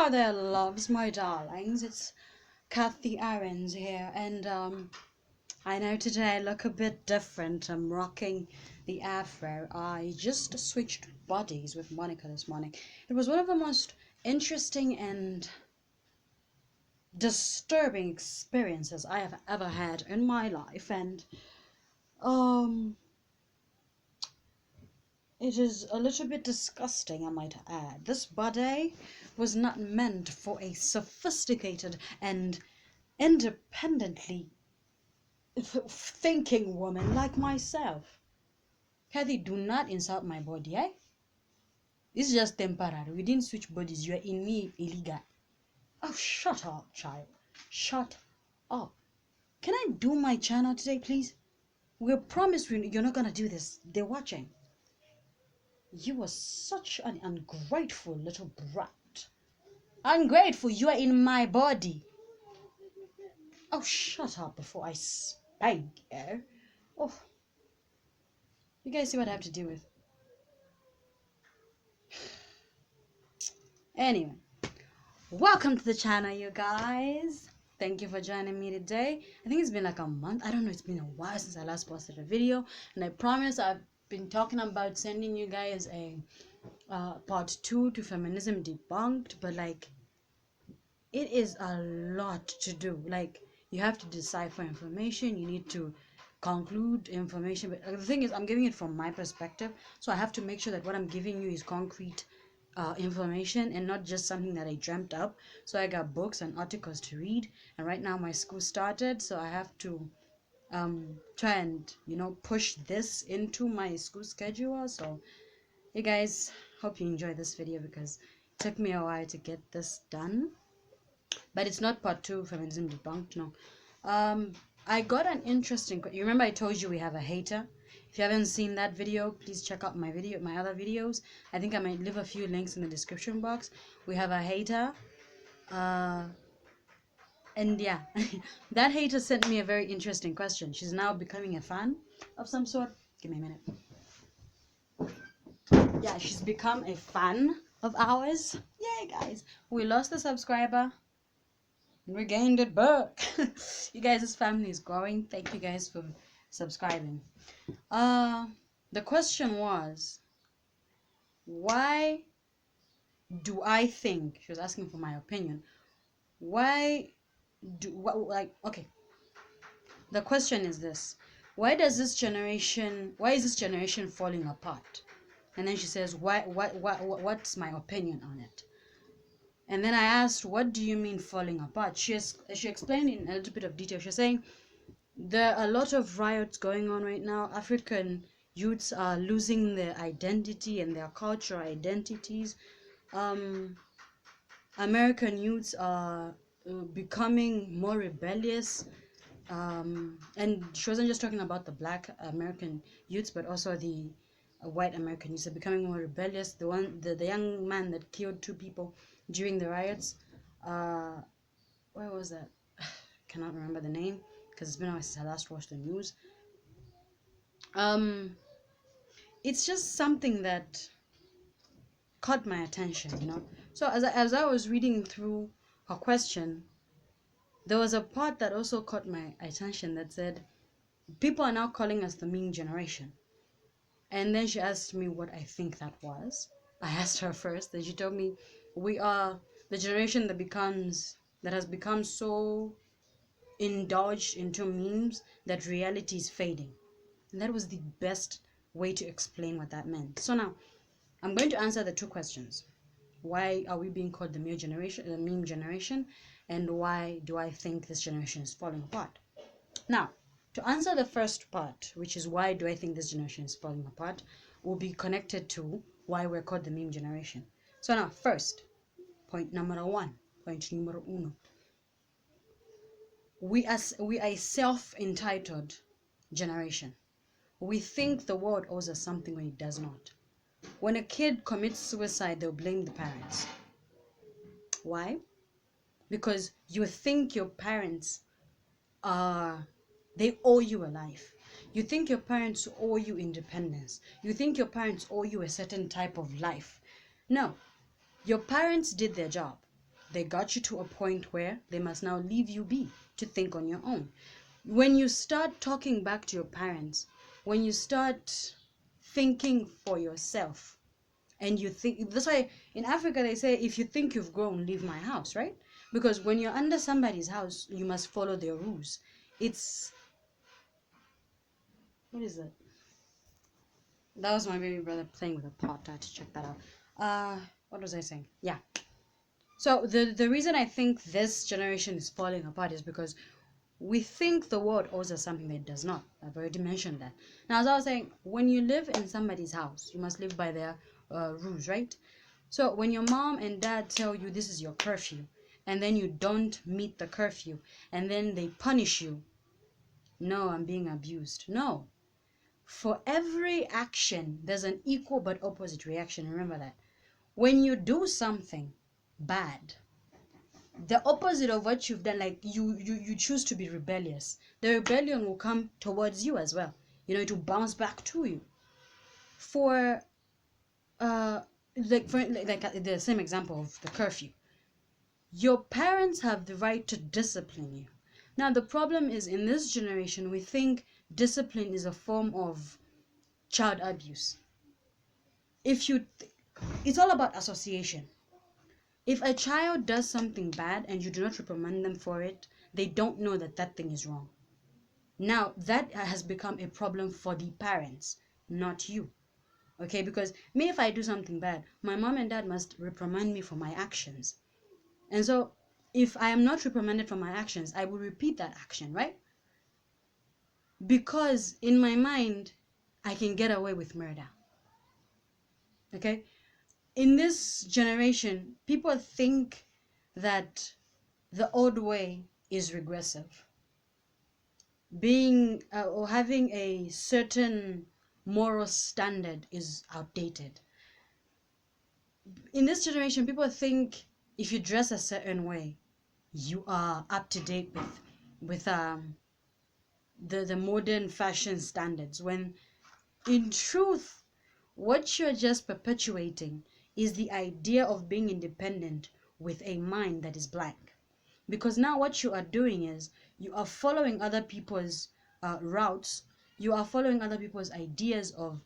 Hello there, loves, my darlings. It's Kathy Aarons here, and I know today I look a bit different. I'm rocking the afro. I just switched bodies with Monica this morning. It was one of the most interesting and disturbing experiences I have ever had in my life, and um it is a little bit disgusting, I might add. This body was not meant for a sophisticated and independently thinking woman like myself. Kathy, do not insult my body, eh? It's just temporary. We didn't switch bodies. You are in me illegal. Oh, shut up, child. Shut up. Can I do my channel today, please? We promise you're not gonna do this. They're watching. You are such an ungrateful little brat. Ungrateful, you are in my body. Oh, shut up before I spank you. Oh, you guys see what I have to deal with. Anyway, welcome to the channel, you guys. Thank you for joining me today. I think it's been like a month. I don't know, it's been a while since I last posted a video, and I promise I've been talking about sending you guys a part 2 to Feminism Debunked, but like it is a lot to do. Like, you have to decipher information, you need to conclude information, but the thing is, I'm giving it from my perspective, so I have to make sure that what I'm giving you is concrete information and not just something that I dreamt up. So I got books and articles to read, and right now my school started, so I have to try and push this into my school schedule. So you guys, hope you enjoy this video because it took me a while to get this done, but it's not part 2 Feminism Debunked. No. I got an interesting, you remember I told you we have a hater? If you haven't seen that video, please check out my other videos. I think I might leave a few links in the description box. We have a hater, and yeah, that hater sent me a very interesting question. She's now becoming a fan of some sort. Give me a minute. Yeah, she's become a fan of ours. Yay, guys. We lost a subscriber. We gained it back. You guys, this family is growing. Thank you guys for subscribing. The question was, why do I think, she was asking for my opinion, okay, the question is this: why is this generation falling apart? And then she says, what's my opinion on it? And then I asked, what do you mean falling apart? She explained in a little bit of detail. She's saying there are a lot of riots going on right now. African youths are losing their identity and their cultural identities. American youths are becoming more rebellious. And she wasn't just talking about the black American youths, but also the white American youths are becoming more rebellious. The young man that killed 2 people during the riots, where was that? Cannot remember the name because it's been a while since I last watched the news. It's just something that caught my attention. So as I was reading through her question, there was a part that also caught my attention that said, people are now calling us the meme generation. And then she asked me what I think that was. I asked her first, and she told me we are the generation that has become so indulged into memes that reality is fading. And that was the best way to explain what that meant. So now I'm going to answer the 2 questions. Why are we being called the meme generation, and why do I think this generation is falling apart? Now, to answer the first part, which is why do I think this generation is falling apart, will be connected to why we're called the meme generation. So now, first, point number 1, point numero uno. We are a self-entitled generation. We think the world owes us something when it does not. When a kid commits suicide, they'll blame the parents. Why? Because you think your parents they owe you a life. You think your parents owe you independence. You think your parents owe you a certain type of life. No, your parents did their job. They got you to a point where they must now leave you be to think on your own. When you start talking back to your parents, when you start thinking for yourself, and you think, that's why in Africa they say, if you think you've grown, leave my house, right? Because when you're under somebody's house, you must follow their rules. It's, what is that? That was my baby brother playing with a pot. I had to check that out. What was I saying? Yeah. So the reason I think this generation is falling apart is because we think the world owes us something that it does not. I've already mentioned that. Now, as I was saying, when you live in somebody's house, you must live by their rules, right? So when your mom and dad tell you this is your curfew, and then you don't meet the curfew, and then they punish you, no, I'm being abused. No. For every action, there's an equal but opposite reaction. Remember that. When you do something bad, the opposite of what you've done, like you choose to be rebellious, the rebellion will come towards you as well. It will bounce back to you. For the same example of the curfew, your parents have the right to discipline you. Now the problem is, in this generation, we think discipline is a form of child abuse. It's all about association. If a child does something bad and you do not reprimand them for it, they don't know that that thing is wrong. Now, that has become a problem for the parents, not you. Okay, because me, if I do something bad, my mom and dad must reprimand me for my actions. And so, if I am not reprimanded for my actions, I will repeat that action, right? Because in my mind, I can get away with murder. Okay? In this generation, people think that the old way is regressive. Being or having a certain moral standard is outdated. In this generation, people think if you dress a certain way, you are up to date with the modern fashion standards, when in truth what you're just perpetuating is the idea of being independent with a mind that is blank. Because now what you are doing is you are following other people's routes, you are following other people's ideas of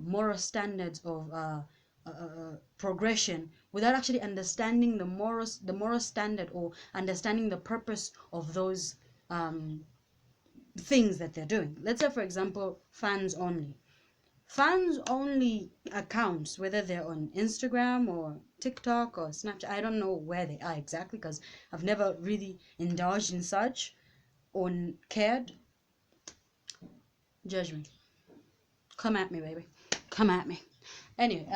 moral standards of progression, without actually understanding the moral standard, or understanding the purpose of those things that they're doing. Let's say, for example, fans only accounts, whether they're on Instagram or TikTok or Snapchat, I don't know where they are exactly, because I've never really indulged in such or cared. Judge me. Come at me, baby. Come at me. Anyway,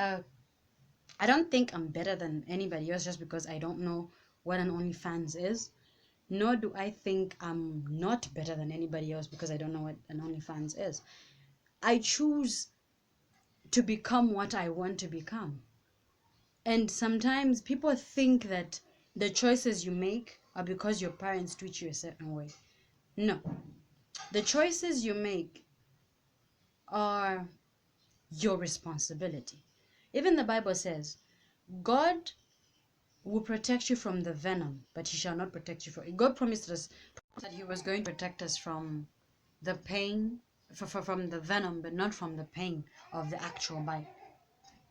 I don't think I'm better than anybody else just because I don't know what an OnlyFans is. Nor do I think I'm not better than anybody else because I don't know what an OnlyFans is. I choose to become what I want to become. And sometimes people think that the choices you make are because your parents treat you a certain way. No. The choices you make are your responsibility. Even the Bible says, God will protect you from the venom, but he shall not protect you from... God promised us that he was going to protect us from the pain, from the venom, but not from the pain of the actual bite.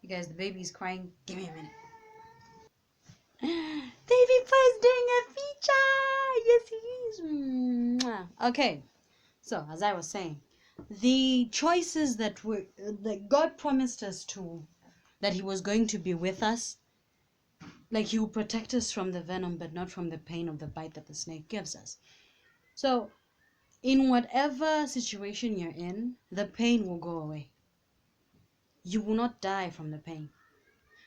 You guys, the baby's crying. Give me a minute. Baby Boy's doing a feature. Yes, he is. Mwah. Okay, so as I was saying, the choices that God promised us that he was going to be with us, like he will protect us from the venom, but not from the pain of the bite that the snake gives us. So in whatever situation you're in, the pain will go away. You will not die from the pain.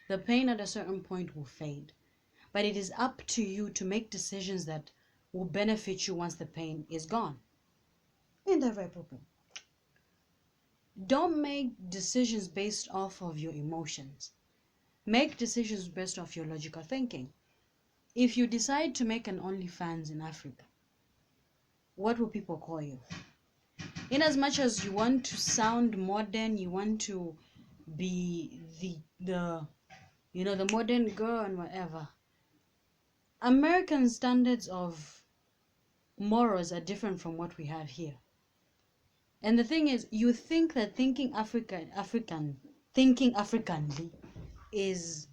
The pain at a certain point will fade. But it is up to you to make decisions that will benefit you once the pain is gone. In the right people. Don't make decisions based off of your emotions. Make decisions based off your logical thinking. If you decide to make an OnlyFans in Africa, what will people call you? In as much as you want to sound modern, you want to be the modern girl and whatever, American standards of morals are different from what we have here. And the thing is, you think that thinking Africanly is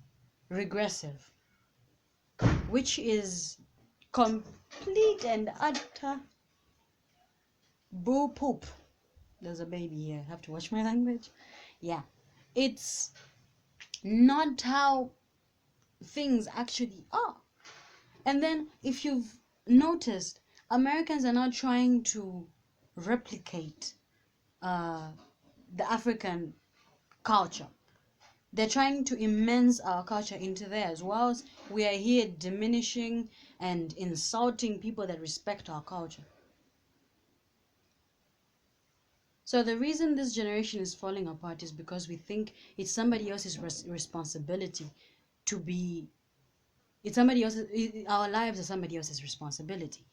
regressive, which is complete and utter boo poop. There's a baby here. I have to watch my language. Yeah. It's not how things actually are. And then, if you've noticed, Americans are not trying to replicate the African culture. They're trying to immerse our culture into theirs, whilst we are here diminishing and insulting people that respect our culture. So the reason this generation is falling apart is because we think it's somebody else's responsibility to be, our lives are somebody else's responsibility.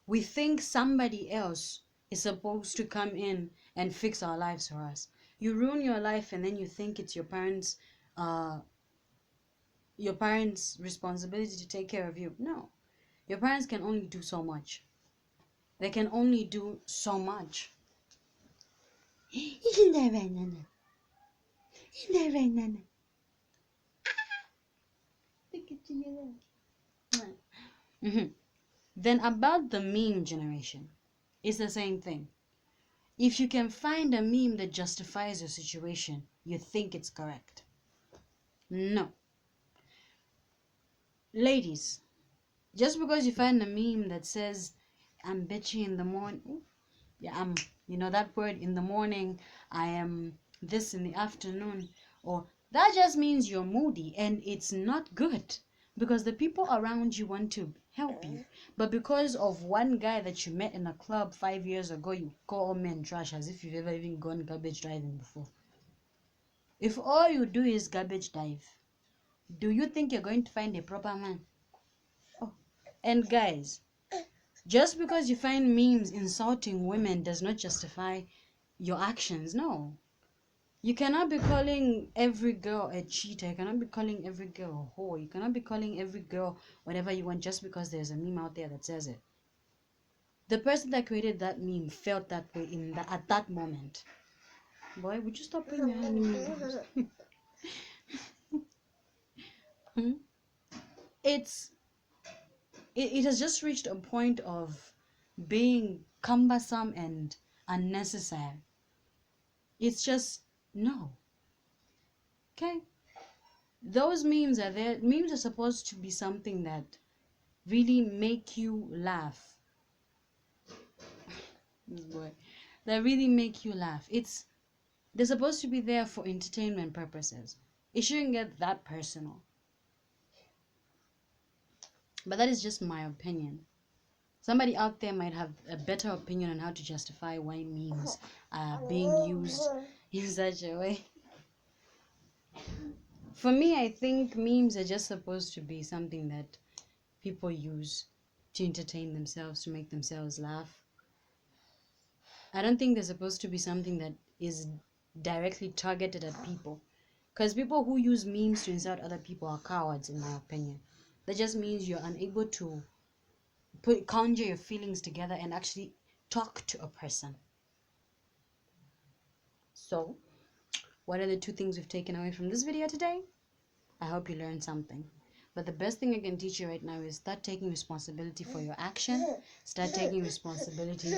We think somebody else is supposed to come in and fix our lives for us. You ruin your life and then you think it's your parents' responsibility to take care of you. No. Your parents can only do so much. They can only do so much. Isn't that right, Nana? Isn't that right, Nana? Look at you there. Then about the meme generation, it's the same thing. If you can find a meme that justifies your situation, you think it's correct. No. Ladies, just because you find a meme that says, I'm bitchy in the morning, yeah, that word in the morning, I am this in the afternoon, or that just means you're moody, and it's not good, because the people around you want to help you. But because of one guy that you met in a club 5 years ago, you call men trash as if you've ever even gone garbage diving before. If all you do is garbage dive, do you think you're going to find a proper man? Oh, and guys, just because you find memes insulting women does not justify your actions. No. You cannot be calling every girl a cheater. You cannot be calling every girl a whore. You cannot be calling every girl whatever you want just because there's a meme out there that says it. The person that created that meme felt that way at that moment. Boy, would you stop putting your hand in your nose? It has just reached a point of being cumbersome and unnecessary. It's just, no. Okay? Those memes are there. Memes are supposed to be something that really make you laugh. Boy, that really make you laugh. They're supposed to be there for entertainment purposes. It shouldn't get that personal. But that is just my opinion. Somebody out there might have a better opinion on how to justify why memes are being used in such a way. For me, I think memes are just supposed to be something that people use to entertain themselves, to make themselves laugh. I don't think they're supposed to be something that is directly targeted at people. Because people who use memes to insult other people are cowards, in my opinion. That just means you're unable to conjure your feelings together and actually talk to a person. So, what are the 2 things we've taken away from this video today? I hope you learned something. But the best thing I can teach you right now is start taking responsibility for your action. Start taking responsibility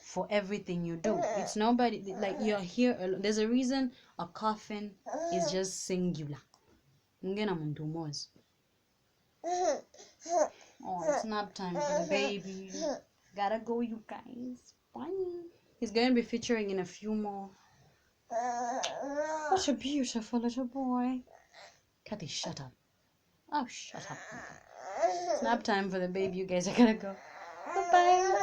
for everything you do. It's nobody, like, you're here alone. There's a reason a coffin is just singular. Oh, it's nap time for the baby. Gotta go, you guys. Bye. He's going to be featuring in a few more. What a beautiful little boy. Kathy, shut up. Oh, shut up. It's nap time for the baby, you guys. I gotta go. Bye-bye.